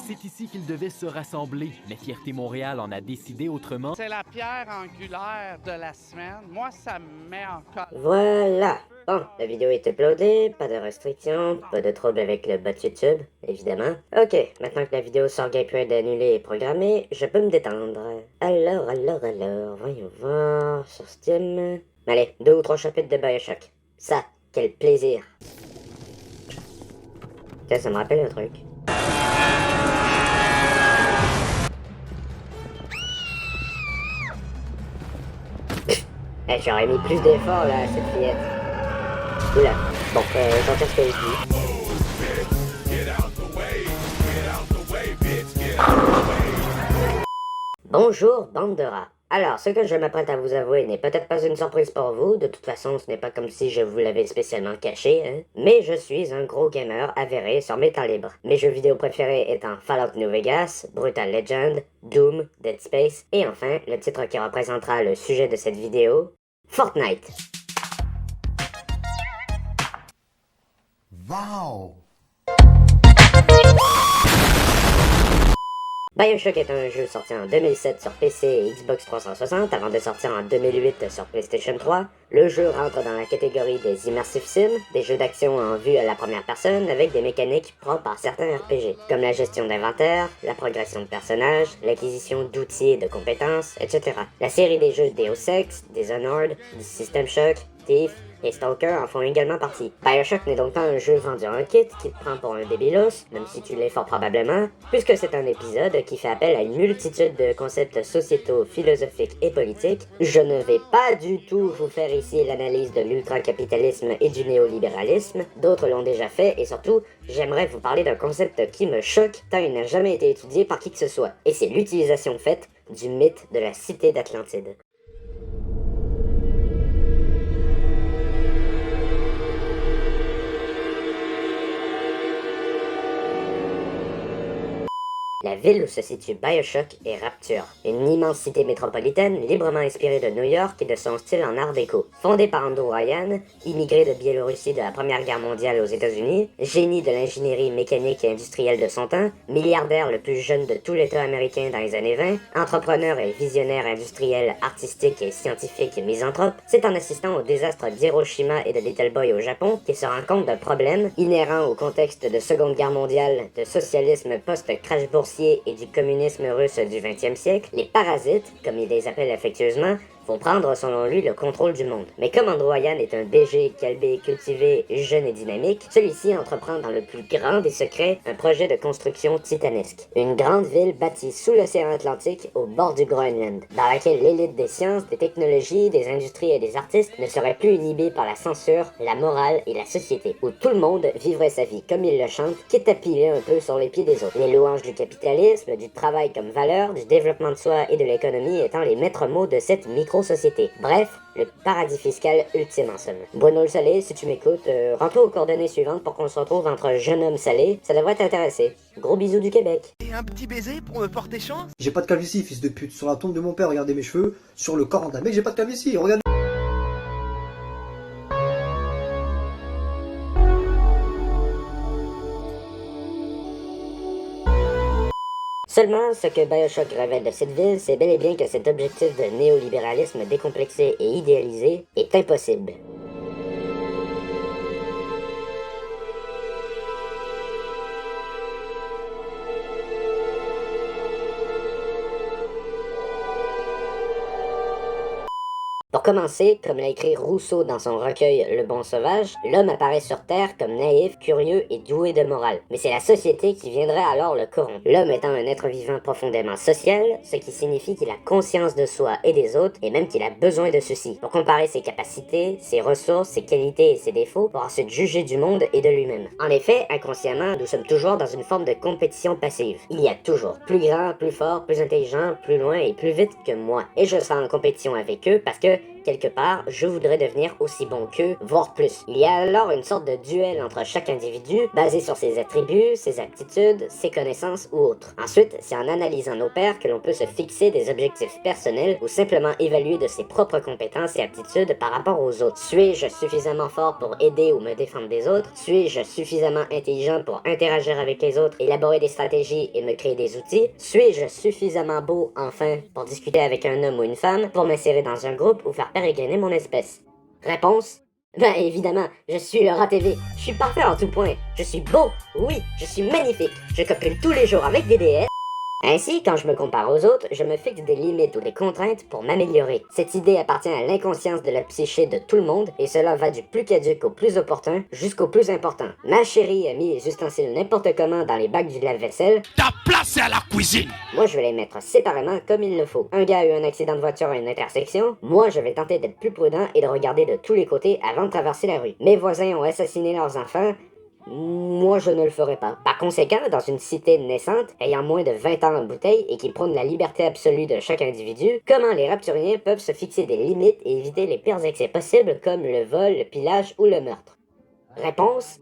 C'est ici qu'ils devaient se rassembler, mais Fierté Montréal en a décidé autrement. C'est la pierre angulaire de la semaine. Moi, ça me met en colère. Voilà. Bon, la vidéo est uploadée, pas de restrictions, pas de trouble avec le bot YouTube, évidemment. Ok, maintenant que la vidéo sur Gameplay d'annuler est programmée, je peux me détendre. Alors, voyons voir, sur Steam... Allez, 2 ou 3 chapitres de BioShock. Ça, quel plaisir. Tiens, ça me rappelle un truc. J'aurais mis plus d'efforts là, à cette fillette. Oula, bon, j'entends ce que je dis. Bonjour, bande de rats. Alors, ce que je m'apprête à vous avouer n'est peut-être pas une surprise pour vous, de toute façon ce n'est pas comme si je vous l'avais spécialement caché, hein. Mais je suis un gros gamer avéré sur mes temps libres. Mes jeux vidéo préférés étant Fallout New Vegas, Brutal Legend, Doom, Dead Space, et enfin, le titre qui représentera le sujet de cette vidéo, Fortnite. Wow! BioShock est un jeu sorti en 2007 sur PC et Xbox 360 avant de sortir en 2008 sur PlayStation 3. Le jeu rentre dans la catégorie des immersive sims, des jeux d'action en vue à la première personne avec des mécaniques propres à certains RPG, comme la gestion d'inventaire, la progression de personnages, l'acquisition d'outils et de compétences, etc. La série des jeux Deus Ex, Dishonored, System Shock, Thief et Stalker en font également partie. BioShock n'est donc pas un jeu vendu en kit qui te prend pour un débilos, même si tu l'es fort probablement, puisque c'est un épisode qui fait appel à une multitude de concepts sociétaux, philosophiques et politiques. Je ne vais pas du tout vous faire ici l'analyse de l'ultracapitalisme et du néolibéralisme, d'autres l'ont déjà fait, et surtout, j'aimerais vous parler d'un concept qui me choque tant il n'a jamais été étudié par qui que ce soit, et c'est l'utilisation faite du mythe de la cité d'Atlantide. La ville où se situe BioShock est Rapture, une immense cité métropolitaine librement inspirée de New York et de son style en art déco. Fondée par Andrew Ryan, immigré de Biélorussie de la Première Guerre mondiale aux États-Unis, génie de l'ingénierie mécanique et industrielle de son temps, milliardaire le plus jeune de tout l'État américain dans les années 20, entrepreneur et visionnaire industriel, artistique et scientifique misanthrope, c'est en assistant au désastre d'Hiroshima et de Little Boy au Japon qu'il se rend compte d'un problème inhérent au contexte de Seconde Guerre mondiale, de socialisme post-crash boursier et du communisme russe du 20e siècle. Les parasites, comme il les appelle affectueusement, vont prendre selon lui le contrôle du monde. Mais comme Andrew Ryan est un BG, calbé, cultivé, jeune et dynamique, celui-ci entreprend dans le plus grand des secrets un projet de construction titanesque. Une grande ville bâtie sous l'océan Atlantique au bord du Groenland, dans laquelle l'élite des sciences, des technologies, des industries et des artistes ne serait plus inhibée par la censure, la morale et la société, où tout le monde vivrait sa vie comme il le chante, quitte à piler un peu sur les pieds des autres. Les louanges du capitalisme, du travail comme valeur, du développement de soi et de l'économie étant les maîtres mots de cette micro-société. Bref, le paradis fiscal ultime en somme. Bruno le Salé, si tu m'écoutes, rends-toi aux coordonnées suivantes pour qu'on se retrouve entre jeune homme salé, ça devrait t'intéresser. Gros bisous du Québec. Et un petit baiser pour me porter chance? J'ai pas de calvitie, fils de pute. Sur la tombe de mon père, regardez mes cheveux. Sur le corps d'un mec, j'ai pas de calvitie, regardez. Seulement, ce que BioShock révèle de cette ville, c'est bel et bien que cet objectif de néolibéralisme décomplexé et idéalisé est impossible. Pour commencer, comme l'a écrit Rousseau dans son recueil Le Bon Sauvage, l'homme apparaît sur Terre comme naïf, curieux et doué de morale. Mais c'est la société qui viendrait alors le corrompre. L'homme étant un être vivant profondément social, ce qui signifie qu'il a conscience de soi et des autres, et même qu'il a besoin de ceux-ci, pour comparer ses capacités, ses ressources, ses qualités et ses défauts, pour ensuite juger du monde et de lui-même. En effet, inconsciemment, nous sommes toujours dans une forme de compétition passive. Il y a toujours plus grand, plus fort, plus intelligent, plus loin et plus vite que moi. Et je serai en compétition avec eux parce que quelque part, je voudrais devenir aussi bon qu'eux, voire plus. Il y a alors une sorte de duel entre chaque individu, basé sur ses attributs, ses aptitudes, ses connaissances ou autres. Ensuite, c'est en analysant nos pairs que l'on peut se fixer des objectifs personnels ou simplement évaluer de ses propres compétences et aptitudes par rapport aux autres. Suis-je suffisamment fort pour aider ou me défendre des autres? Suis-je suffisamment intelligent pour interagir avec les autres, élaborer des stratégies et me créer des outils? Suis-je suffisamment beau, enfin, pour discuter avec un homme ou une femme, pour m'insérer dans un groupe ou faire pérégriner mon espèce? Réponse? Ben évidemment, je suis le rat TV. Je suis parfait en tout point. Je suis beau, oui, je suis magnifique. Je copule tous les jours avec des DS. Ainsi, quand je me compare aux autres, je me fixe des limites ou des contraintes pour m'améliorer. Cette idée appartient à l'inconscience de la psyché de tout le monde, et cela va du plus caduc au plus opportun, jusqu'au plus important. Ma chérie a mis les ustensiles n'importe comment dans les bacs du lave-vaisselle. Ta place est à la cuisine! Moi, je vais les mettre séparément comme il le faut. Un gars a eu un accident de voiture à une intersection. Moi, je vais tenter d'être plus prudent et de regarder de tous les côtés avant de traverser la rue. Mes voisins ont assassiné leurs enfants. Moi, je ne le ferai pas. Par conséquent, dans une cité naissante, ayant moins de 20 ans en bouteille et qui prône la liberté absolue de chaque individu, comment les rapturiens peuvent se fixer des limites et éviter les pires excès possibles comme le vol, le pillage ou le meurtre? Réponse?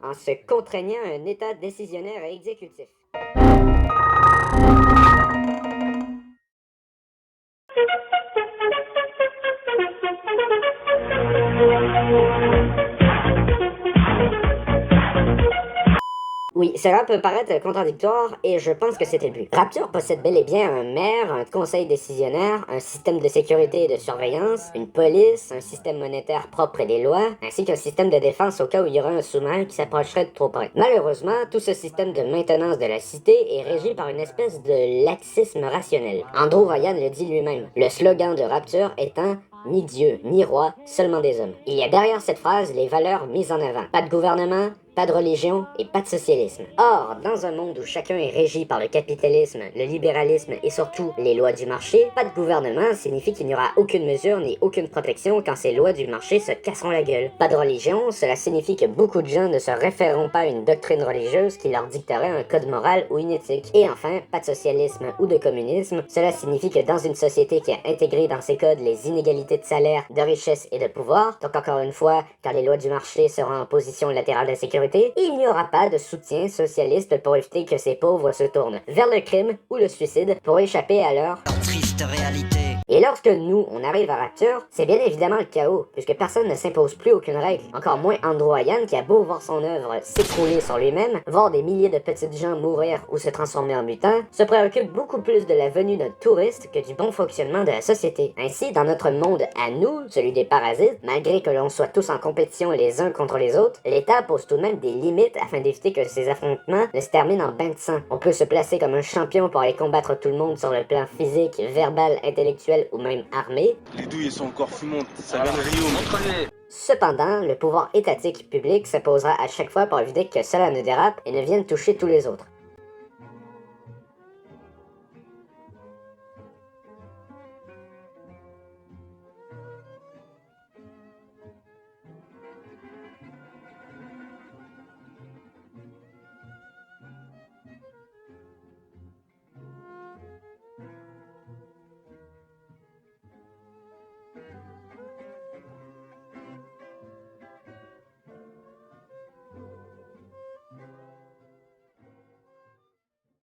En se contraignant à un état décisionnaire et exécutif. Oui, cela peut paraître contradictoire et je pense que c'était le but. Rapture possède bel et bien un maire, un conseil décisionnaire, un système de sécurité et de surveillance, une police, un système monétaire propre et des lois, ainsi qu'un système de défense au cas où il y aurait un sous-marin qui s'approcherait de trop près. Malheureusement, tout ce système de maintenance de la cité est régi par une espèce de laxisme rationnel. Andrew Ryan le dit lui-même, le slogan de Rapture étant ni Dieu, ni roi, seulement des hommes. Il y a derrière cette phrase les valeurs mises en avant. Pas de gouvernement, pas de religion et pas de socialisme. Or, dans un monde où chacun est régi par le capitalisme, le libéralisme et surtout les lois du marché, pas de gouvernement signifie qu'il n'y aura aucune mesure ni aucune protection quand ces lois du marché se casseront la gueule. Pas de religion, cela signifie que beaucoup de gens ne se référeront pas à une doctrine religieuse qui leur dicterait un code moral ou une éthique. Et enfin, pas de socialisme ou de communisme, cela signifie que dans une société qui a intégré dans ses codes les inégalités de salaire, de richesse et de pouvoir, donc encore une fois, quand les lois du marché seront en position latérale de sécurité, il n'y aura pas de soutien socialiste pour éviter que ces pauvres se tournent vers le crime ou le suicide pour échapper à leur triste réalité. Et lorsque nous, on arrive à Rapture, c'est bien évidemment le chaos, puisque personne ne s'impose plus aucune règle. Encore moins Andrew Ryan qui a beau voir son œuvre s'écrouler sur lui-même, voir des milliers de petites gens mourir ou se transformer en mutants, se préoccupe beaucoup plus de la venue d'un touriste que du bon fonctionnement de la société. Ainsi, dans notre monde à nous, celui des parasites, malgré que l'on soit tous en compétition les uns contre les autres, l'État pose tout de même des limites afin d'éviter que ces affrontements ne se terminent en bain de sang. On peut se placer comme un champion pour aller combattre tout le monde sur le plan physique, verbal, intellectuel ou même armé. Les douilles sont encore fumantes, ça vient de Rio. Cependant, le pouvoir étatique public s'imposera à chaque fois pour éviter que cela ne dérape et ne vienne toucher tous les autres.